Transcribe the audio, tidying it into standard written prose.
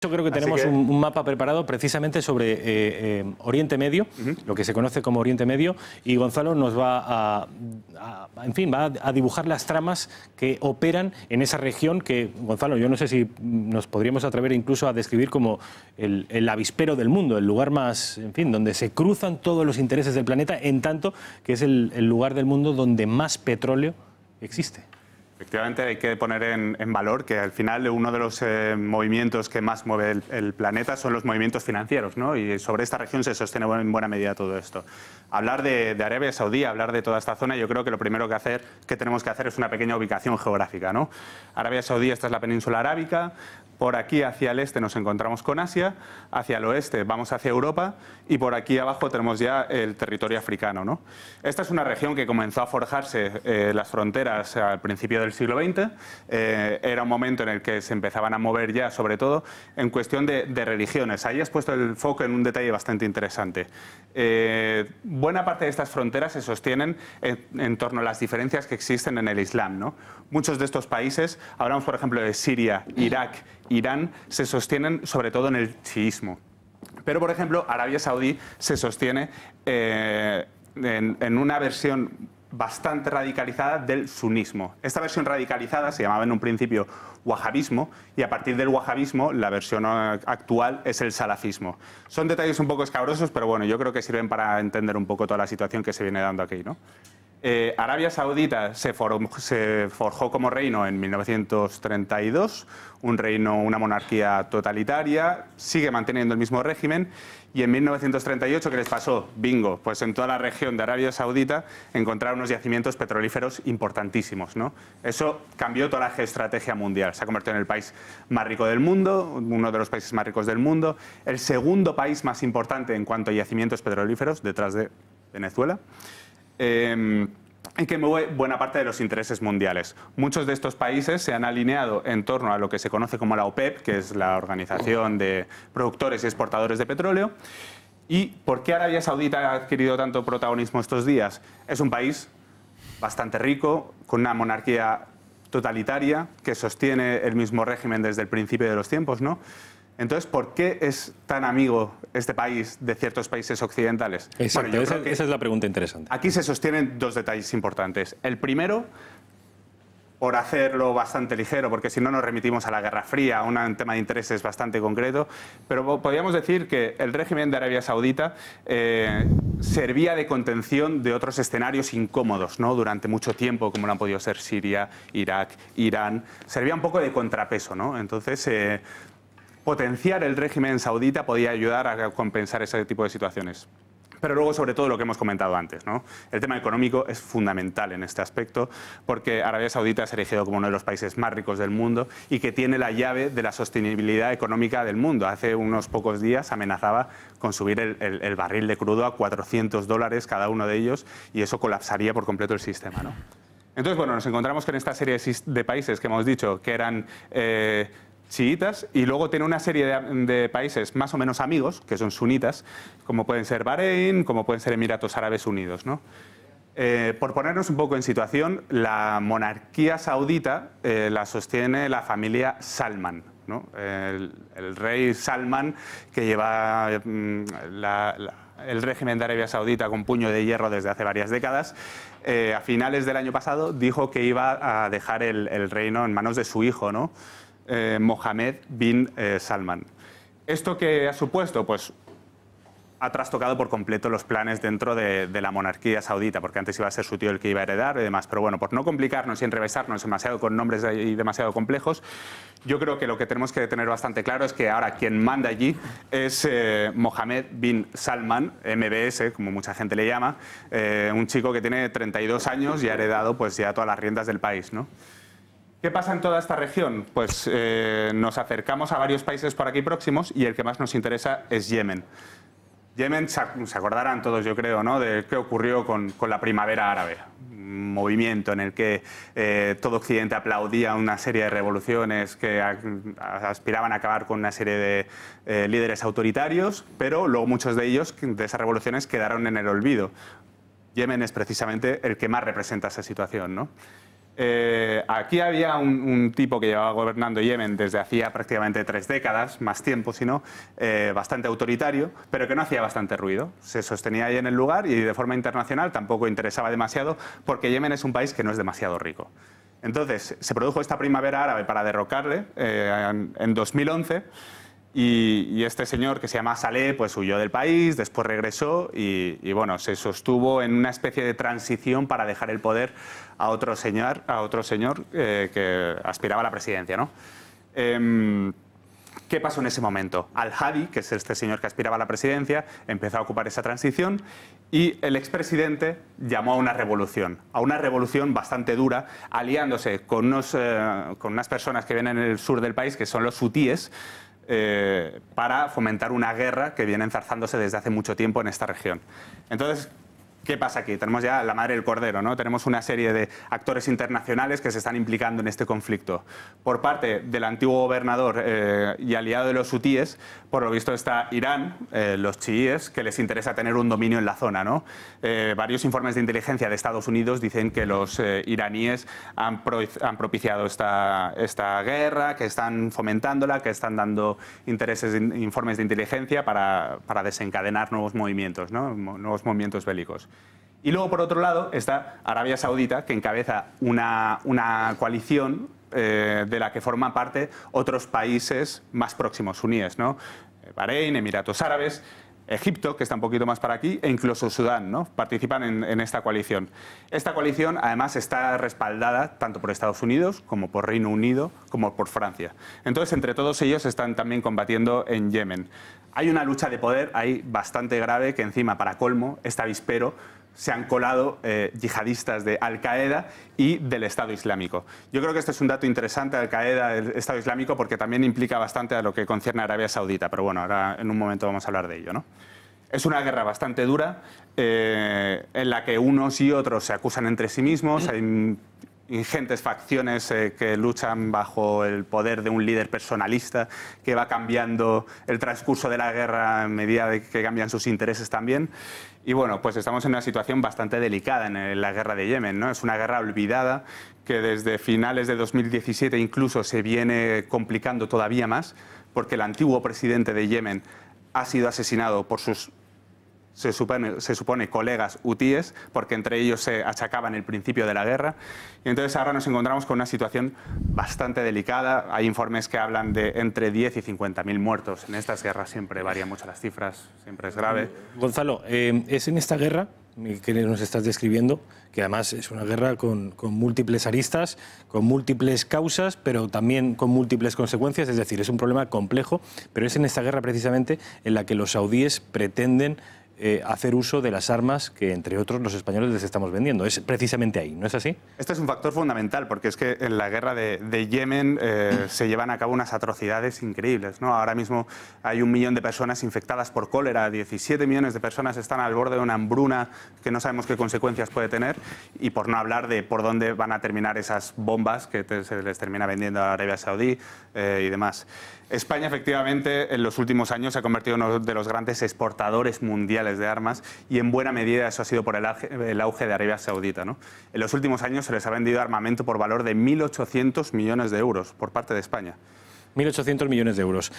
Yo creo que tenemos un mapa preparado precisamente sobre Oriente Medio, lo que se conoce como Oriente Medio, y Gonzalo nos va en fin, va a dibujar las tramas que operan en esa región que, Gonzalo, yo no sé si nos podríamos atrever incluso a describir como el avispero del mundo, el lugar más, en fin, donde se cruzan todos los intereses del planeta, en tanto que es el lugar del mundo donde más petróleo existe. Efectivamente, hay que poner en valor que al final uno de los movimientos que más mueve el planeta son los movimientos financieros, ¿no? Y sobre esta región se sostiene en buena medida todo esto. Hablar de Arabia Saudí, hablar de toda esta zona, yo creo que lo primero que tenemos que hacer es una pequeña ubicación geográfica, ¿no? Arabia Saudí, esta es la península arábica. Por aquí hacia el este nos encontramos con Asia, hacia el oeste vamos hacia Europa y por aquí abajo tenemos ya el territorio africano, ¿no? Esta es una región que comenzó a forjarse las fronteras al principio del siglo XX. Era un momento en el que se empezaban a mover ya, sobre todo, en cuestión de religiones. Ahí has puesto el foco en un detalle bastante interesante. Buena parte de estas fronteras se sostienen en torno a las diferencias que existen en el Islam, ¿no? Muchos de estos países, hablamos por ejemplo de Siria, Irak, Irán, se sostienen sobre todo en el chiismo. Pero, por ejemplo, Arabia Saudí se sostiene en una versión bastante radicalizada del sunismo. Esta versión radicalizada se llamaba en un principio wahabismo y a partir del wahabismo la versión actual es el salafismo. Son detalles un poco escabrosos, pero bueno, yo creo que sirven para entender un poco toda la situación que se viene dando aquí, ¿no? Arabia Saudita se forjó como reino en 1932, un reino, una monarquía totalitaria, sigue manteniendo el mismo régimen y en 1938, ¿qué les pasó? Bingo, pues en toda la región de Arabia Saudita encontraron unos yacimientos petrolíferos importantísimos, ¿no? Eso cambió toda la geoestrategia mundial, se ha convertido en el país más rico del mundo, uno de los países más ricos del mundo, el segundo país más importante en cuanto a yacimientos petrolíferos, detrás de Venezuela. Y que mueve buena parte de los intereses mundiales. Muchos de estos países se han alineado en torno a lo que se conoce como la OPEP, que es la Organización de Productores y Exportadores de Petróleo. ¿Y por qué Arabia Saudita ha adquirido tanto protagonismo estos días? Es un país bastante rico, con una monarquía totalitaria, que sostiene el mismo régimen desde el principio de los tiempos, ¿no? Entonces, ¿por qué es tan amigo este país de ciertos países occidentales? Exacto, bueno, esa es la pregunta interesante. Aquí se sostienen dos detalles importantes. El primero, por hacerlo bastante ligero, porque si no nos remitimos a la Guerra Fría, a un tema de intereses bastante concreto, pero podríamos decir que el régimen de Arabia Saudita servía de contención de otros escenarios incómodos, ¿no? Durante mucho tiempo, como lo han podido ser Siria, Irak, Irán. Servía un poco de contrapeso, ¿no? Entonces, potenciar el régimen saudita podía ayudar a compensar ese tipo de situaciones. Pero luego, sobre todo, lo que hemos comentado antes, ¿no? El tema económico es fundamental en este aspecto porque Arabia Saudita se ha erigido como uno de los países más ricos del mundo y que tiene la llave de la sostenibilidad económica del mundo. Hace unos pocos días amenazaba con subir el barril de crudo a $400 cada uno de ellos y eso colapsaría por completo el sistema, ¿no? Entonces, bueno, nos encontramos con esta serie de países que hemos dicho que eran chiitas y luego tiene una serie de países más o menos amigos, que son sunitas, como pueden ser Bahrein, como pueden ser Emiratos Árabes Unidos, ¿no? Por ponernos un poco en situación, la monarquía saudita la sostiene la familia Salman, ¿no? El rey Salman, que lleva el régimen de Arabia Saudita con puño de hierro desde hace varias décadas, a finales del año pasado dijo que iba a dejar el reino en manos de su hijo, ¿no? Mohammed bin Salman. ¿Esto qué ha supuesto? Pues ha trastocado por completo los planes dentro de la monarquía saudita, porque antes iba a ser su tío el que iba a heredar y demás. Pero bueno, por no complicarnos y enrevesarnos demasiado con nombres demasiado complejos, yo creo que lo que tenemos que tener bastante claro es que ahora quien manda allí es Mohammed bin Salman, MBS, como mucha gente le llama, un chico que tiene 32 años y ha heredado pues ya todas las riendas del país, ¿no? ¿Qué pasa en toda esta región? Pues nos acercamos a varios países por aquí próximos y el que más nos interesa es Yemen. Yemen, se acordarán todos, yo creo, ¿no?, de qué ocurrió con la primavera árabe. Un movimiento en el que todo Occidente aplaudía una serie de revoluciones que aspiraban a acabar con una serie de líderes autoritarios, pero luego muchos de ellos, de esas revoluciones, quedaron en el olvido. Yemen es precisamente el que más representa esa situación, ¿no? Aquí había un tipo que llevaba gobernando Yemen desde hacía prácticamente 3 décadas, más tiempo si no, bastante autoritario, pero que no hacía bastante ruido. Se sostenía ahí en el lugar y de forma internacional tampoco interesaba demasiado porque Yemen es un país que no es demasiado rico. Entonces se produjo esta primavera árabe para derrocarle en 2011. Y este señor, que se llama Saleh, pues huyó del país, después regresó y bueno, se sostuvo en una especie de transición para dejar el poder a otro señor que aspiraba a la presidencia, ¿no? ¿Qué pasó en ese momento? Al-Hadi, que es este señor que aspiraba a la presidencia, empezó a ocupar esa transición y el expresidente llamó a una revolución bastante dura, aliándose con unas personas que vienen en el sur del país, que son los hutíes, para fomentar una guerra que viene enzarzándose desde hace mucho tiempo en esta región. Entonces, ¿qué pasa aquí? Tenemos ya la madre del cordero, ¿no? Tenemos una serie de actores internacionales que se están implicando en este conflicto. Por parte del antiguo gobernador y aliado de los hutíes, por lo visto está Irán, los chiíes, que les interesa tener un dominio en la zona, ¿no? Varios informes de inteligencia de Estados Unidos dicen que los iraníes han propiciado esta guerra, que están fomentándola, que están dando informes de inteligencia para desencadenar nuevos movimientos, ¿no? Nuevos movimientos bélicos. Y luego, por otro lado, está Arabia Saudita, que encabeza una coalición de la que forman parte otros países más próximos, suníes, ¿no? Bahrein, Emiratos Árabes, Egipto, que está un poquito más para aquí, e incluso Sudán, ¿no? Participan en esta coalición. Esta coalición, además, está respaldada tanto por Estados Unidos como por Reino Unido, como por Francia. Entonces, entre todos ellos están también combatiendo en Yemen. Hay una lucha de poder ahí bastante grave que encima, para colmo, este avispero, se han colado yihadistas de Al-Qaeda y del Estado Islámico. Yo creo que este es un dato interesante, Al-Qaeda, el Estado Islámico, porque también implica bastante a lo que concierne a Arabia Saudita, pero bueno, ahora en un momento vamos a hablar de ello, ¿no? Es una guerra bastante dura en la que unos y otros se acusan entre sí mismos, hay ingentes facciones que luchan bajo el poder de un líder personalista que va cambiando el transcurso de la guerra a medida de que cambian sus intereses también. Y bueno, pues estamos en una situación bastante delicada en la guerra de Yemen, ¿no? Es una guerra olvidada que desde finales de 2017 incluso se viene complicando todavía más porque el antiguo presidente de Yemen ha sido asesinado por sus se supone colegas hutíes, porque entre ellos se achacaban el principio de la guerra. Y entonces ahora nos encontramos con una situación bastante delicada. Hay informes que hablan de entre 10 y 50.000 muertos. En estas guerras siempre varían mucho las cifras, siempre es grave. Gonzalo, es en esta guerra que nos estás describiendo, que además es una guerra con múltiples aristas, con múltiples causas, pero también con múltiples consecuencias, es decir, es un problema complejo, pero es en esta guerra precisamente en la que los saudíes pretenden hacer uso de las armas que, entre otros, los españoles les estamos vendiendo. Es precisamente ahí, ¿no es así? Este es un factor fundamental, porque es que en la guerra de Yemen se llevan a cabo unas atrocidades increíbles, ¿no? Ahora mismo hay 1 millón de personas infectadas por cólera, 17 millones de personas están al borde de una hambruna que no sabemos qué consecuencias puede tener, y por no hablar de por dónde van a terminar esas bombas que se les termina vendiendo a Arabia Saudí y demás. España, efectivamente, en los últimos años se ha convertido en uno de los grandes exportadores mundiales de armas y en buena medida eso ha sido por el auge de Arabia Saudita, ¿no? En los últimos años se les ha vendido armamento por valor de 1.800 millones de euros por parte de España. 1.800 millones de euros.